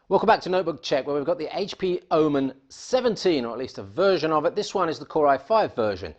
Welcome back to Notebook Check, where we've got the HP Omen 17, or at least a version of it. This one is the Core i5 version.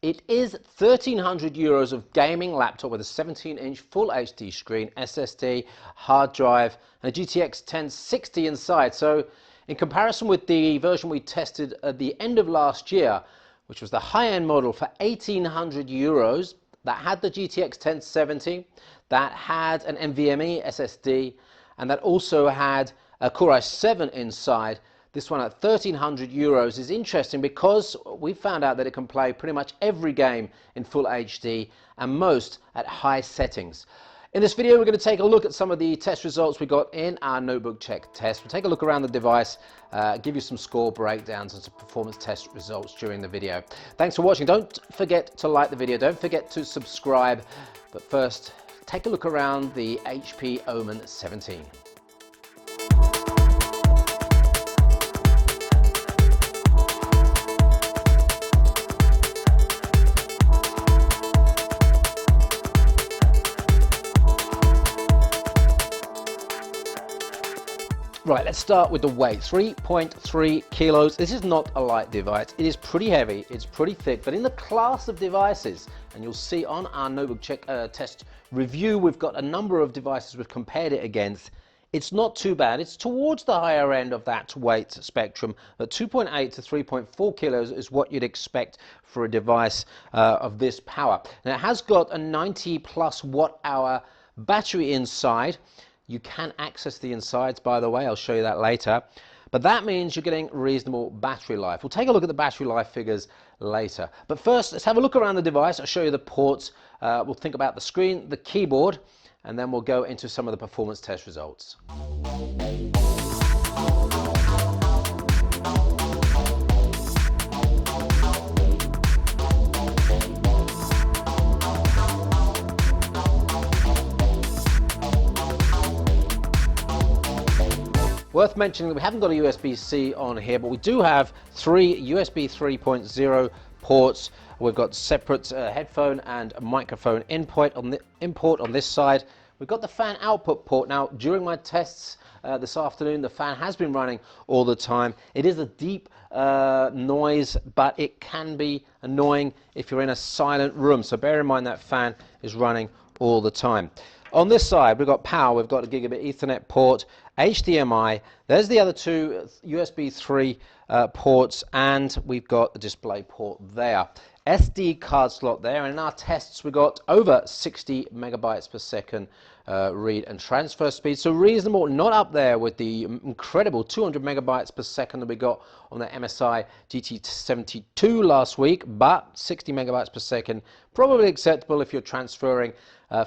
It is 1,300 euros of gaming laptop with a 17-inch Full HD screen, SSD, hard drive, and a GTX 1060 inside. So in comparison with the version we tested at the end of last year, which was the high-end model for 1,800 euros, that had the GTX 1070, that had an NVMe SSD, and that also had a Core i7 inside. This one at 1,300 euros is interesting because we found out that it can play pretty much every game in Full HD and most at high settings. In this video, we're going to take a look at some of the test results we got in our Notebook Check test. We'll take a look around the device, give you some score breakdowns and some performance test results during the video. Thanks for watching. Don't forget to like the video. Don't forget to subscribe. But first, take a look around the HP Omen 17. Right, let's start with the weight. 3.3 kilos. This is not a light device. It is pretty heavy, it's pretty thick, but in the class of devices, and you'll see on our Notebook Check test review, we've got a number of devices we've compared it against. It's not too bad. It's towards the higher end of that weight spectrum. At 2.8 to 3.4 kilos is what you'd expect for a device of this power. And it has got a 90 plus watt hour battery inside. You can access the insides, by the way, I'll show you that later. But that means you're getting reasonable battery life. We'll take a look at the battery life figures later. But first, let's have a look around the device. I'll show you the ports. We'll think about the screen, the keyboard, and then we'll go into some of the performance test results. Worth mentioning that we haven't got a USB-C on here, but we do have three USB 3.0 ports. We've got separate headphone and microphone input on this side. We've got the fan output port. Now, during my tests this afternoon, the fan has been running all the time. It is a deep noise, but it can be annoying if you're in a silent room. So bear in mind that fan is running all the time. On this side, we've got power, we've got a gigabit Ethernet port, HDMI, there's the other two USB 3 ports, and we've got the display port there. SD card slot there, and in our tests we got over 60 megabytes per second read and transfer speed, so reasonable, not up there with the incredible 200 megabytes per second that we got on the MSI GT72 last week, but 60 megabytes per second, probably acceptable if you're transferring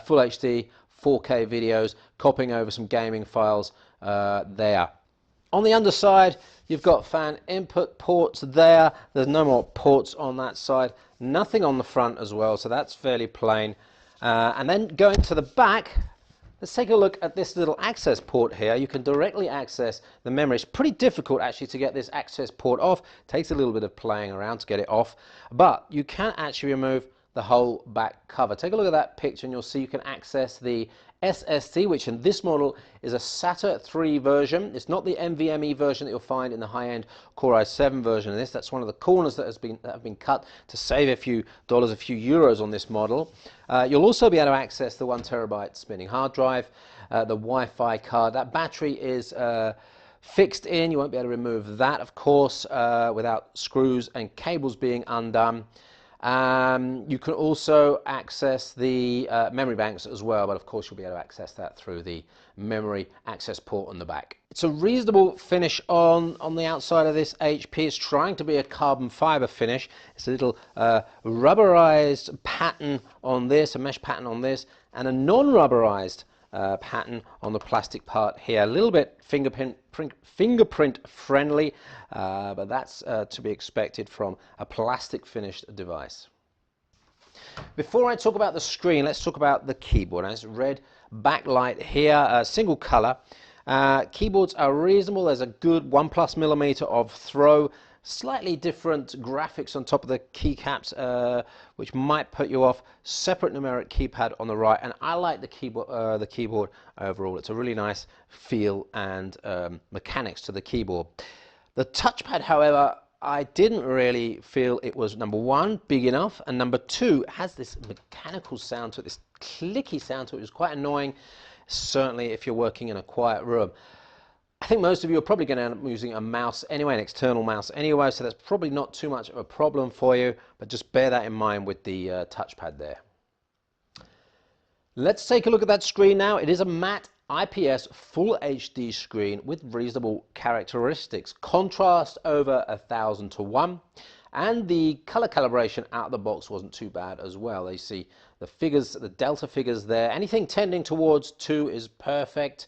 Full HD 4K videos, copying over some gaming files there. On the underside, you've got fan input ports there. There's no more ports on that side. Nothing on the front as well, so that's fairly plain. And then going to the back, let's take a look at this little access port here. You can directly access the memory. It's pretty difficult actually to get this access port off. It takes a little bit of playing around to get it off, but you can actually remove the whole back cover. Take a look at that picture and you'll see you can access the SSD, which in this model is a SATA 3 version. It's not the NVMe version that you'll find in the high-end Core i7 version of this. That's one of the corners that have been cut to save a few dollars, a few euros on this model. You'll also be able to access the 1 terabyte spinning hard drive, the Wi-Fi card. That battery is fixed in. You won't be able to remove that, of course, without screws and cables being undone. You can also access the memory banks as well, but of course you'll be able to access that through the memory access port on the back. It's a reasonable finish on the outside of this HP. It's trying to be a carbon fiber finish. It's a little rubberized pattern on this, a mesh pattern on this, and a non-rubberized pattern on the plastic part here. A little bit fingerprint friendly, but that's to be expected from a plastic finished device. Before I talk about the screen, let's talk about the keyboard. It's red backlight here, single color. Keyboards are reasonable. There's a good 1+ millimeter of throw Slightly different graphics on top of the keycaps, which might put you off. Separate numeric keypad on the right, and I like the keyboard overall. It's a really nice feel and mechanics to the keyboard. The touchpad, however, I didn't really feel it was, number one, big enough, and number two, it has this mechanical sound to it, this clicky sound to it, which is quite annoying, certainly if you're working in a quiet room. I think most of you are probably going to end up using a mouse anyway, an external mouse anyway, so that's probably not too much of a problem for you, but just bear that in mind with the touchpad there. Let's take a look at that screen now. It is a matte IPS Full HD screen with reasonable characteristics. Contrast over 1000:1, and the color calibration out of the box wasn't too bad as well. You see the figures, the delta figures there. Anything tending towards 2 is perfect,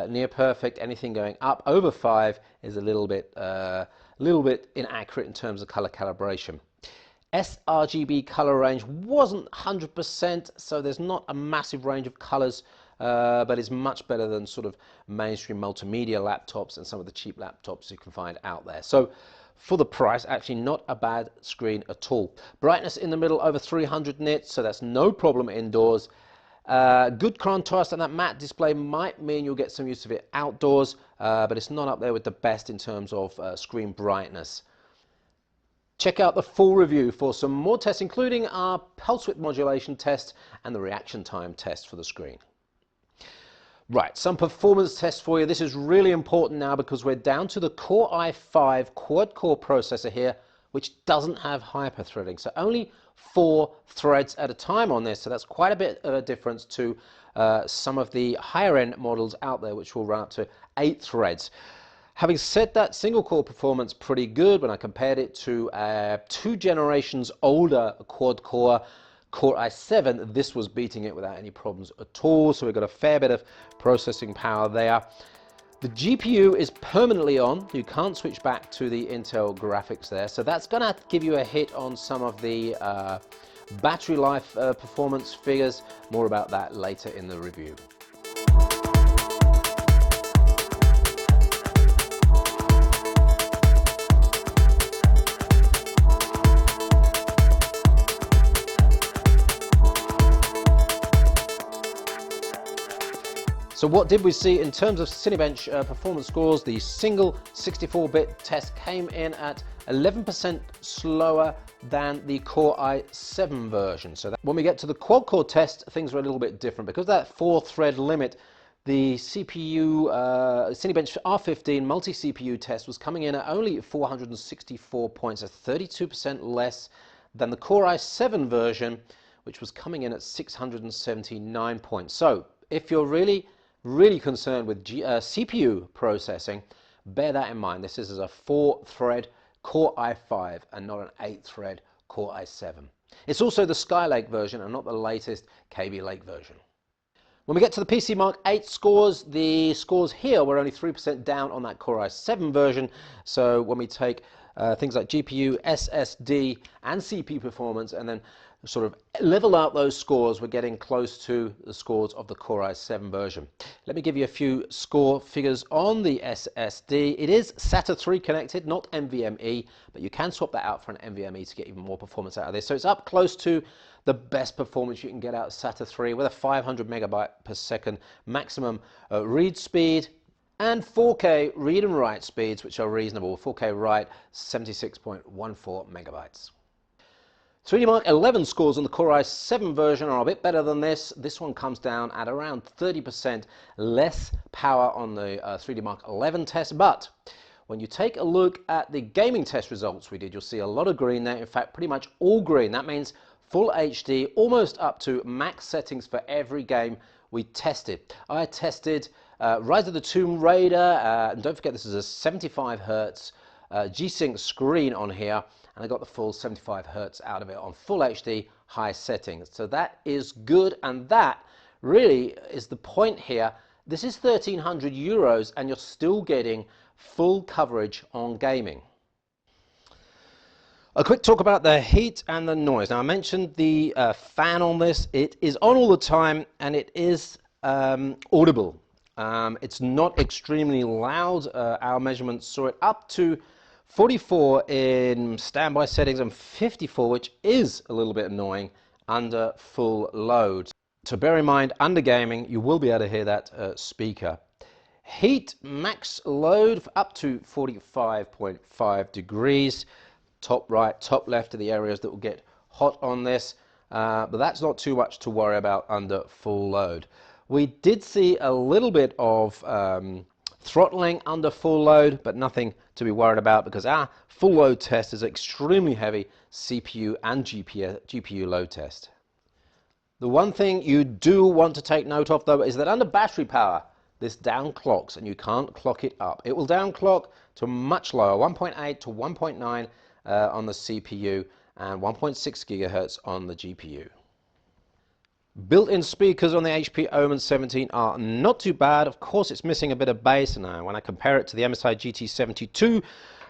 near perfect. Anything going up over 5 is a little bit inaccurate in terms of color calibration. sRGB color range wasn't 100%, so there's not a massive range of colors, but it's much better than sort of mainstream multimedia laptops and some of the cheap laptops you can find out there. So for the price, actually not a bad screen at all. Brightness in the middle over 300 nits, so that's no problem indoors. Good contrast, and that matte display might mean you'll get some use of it outdoors, but it's not up there with the best in terms of screen brightness. Check out the full review for some more tests, including our pulse width modulation test and the reaction time test for the screen. Right, some performance tests for you. This is really important now because we're down to the Core i5 quad-core processor here, which doesn't have hyper-threading. So only 4 threads at a time on this. So that's quite a bit of a difference to some of the higher-end models out there, which will run up to 8 threads. Having said that, single-core performance pretty good. When I compared it to 2 generations older quad-core Core i7, this was beating it without any problems at all. So we've got a fair bit of processing power there. The GPU is permanently on. You can't switch back to the Intel graphics there. So that's going to give you a hit on some of the battery life performance figures. More about that later in the review. So what did we see in terms of Cinebench performance scores? The single 64-bit test came in at 11% slower than the Core i7 version. So that when we get to the quad-core test, things are a little bit different. Because of that 4-thread limit, the CPU, Cinebench R15 multi-CPU test was coming in at only 464 points, so 32% less than the Core i7 version, which was coming in at 679 points. So if you're really concerned with CPU processing, bear that in mind. This is a 4-thread Core i5 and not an 8-thread Core i7. It's also the Skylake version and not the latest Kaby Lake version. When we get to the PCMark 8 scores, the scores here were only 3% down on that Core i7 version. So when we take things like GPU, SSD, and CPU performance, and then sort of level out those scores, we're getting close to the scores of the Core i7 version. Let me give you a few score figures on the SSD. It is SATA 3 connected, not NVMe, but you can swap that out for an NVMe to get even more performance out of this. So it's up close to the best performance you can get out of SATA 3 with a 500 megabyte per second maximum read speed, and 4K read and write speeds, which are reasonable. 4K write, 76.14 megabytes. 3DMark 11 scores on the Core i7 version are a bit better than this. This one comes down at around 30% less power on the 3DMark 11 test. But when you take a look at the gaming test results we did, you'll see a lot of green there. In fact, pretty much all green. That means full HD, almost up to max settings for every game we tested. I tested Rise of the Tomb Raider, and don't forget this is a 75 Hertz G-Sync screen on here, and I got the full 75 Hertz out of it on full HD high settings. So that is good, and that really is the point here. This is 1,300 euros, and you're still getting full coverage on gaming. A quick talk about the heat and the noise. Now I mentioned the fan on this. It is on all the time, and it is audible. It's not extremely loud. Our measurements saw it up to 44 in standby settings, and 54, which is a little bit annoying, under full load. So bear in mind, under gaming, you will be able to hear that speaker. Heat max load up to 45.5 degrees. Top right, top left are the areas that will get hot on this, but that's not too much to worry about under full load. We did see a little bit of throttling under full load, but nothing to be worried about because our full load test is extremely heavy CPU and GPU load test. The one thing you do want to take note of, though, is that under battery power, this downclocks and you can't clock it up. It will downclock to much lower, 1.8 to 1.9 on the CPU and 1.6 gigahertz on the GPU. Built-in speakers on the HP Omen 17 are not too bad. Of course, it's missing a bit of bass, and when I compare it to the MSI GT72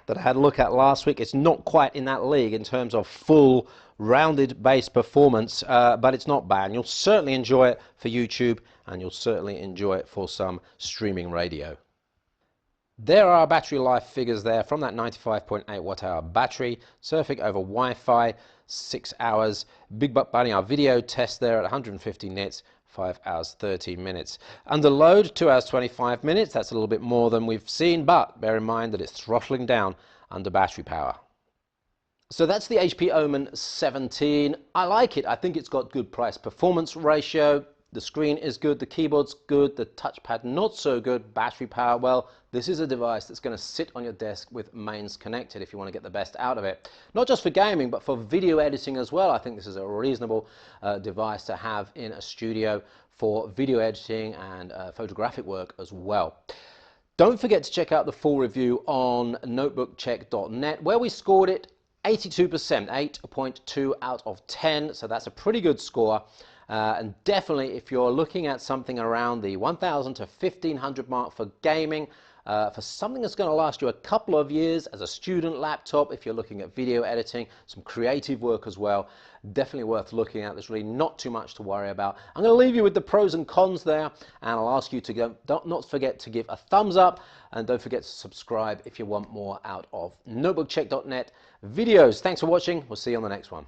that I had a look at last week, it's not quite in that league in terms of full rounded bass performance, but it's not bad. You'll certainly enjoy it for YouTube, and you'll certainly enjoy it for some streaming radio. There are battery life figures there from that 95.8 watt hour battery, surfing over Wi-Fi, 6 hours. Big Buck Bunny, our video test there at 150 nits, 5 hours 13 minutes. Under load, 2 hours 25 minutes. That's a little bit more than we've seen, but bear in mind that it's throttling down under battery power. So that's the HP Omen 17. I like it. I think it's got good price performance ratio. The screen is good, the keyboard's good, the touchpad not so good, battery power, well, this is a device that's going to sit on your desk with mains connected if you want to get the best out of it. Not just for gaming, but for video editing as well. I think this is a reasonable device to have in a studio for video editing and photographic work as well. Don't forget to check out the full review on notebookcheck.net, where we scored it 82%, 8.2 out of 10, so that's a pretty good score. And definitely, if you're looking at something around the 1,000 to 1,500 mark for gaming, for something that's going to last you a couple of years as a student laptop, if you're looking at video editing, some creative work as well, definitely worth looking at. There's really not too much to worry about. I'm going to leave you with the pros and cons there, and I'll ask you to not forget to give a thumbs up, and don't forget to subscribe if you want more out of notebookcheck.net videos. Thanks for watching. We'll see you on the next one.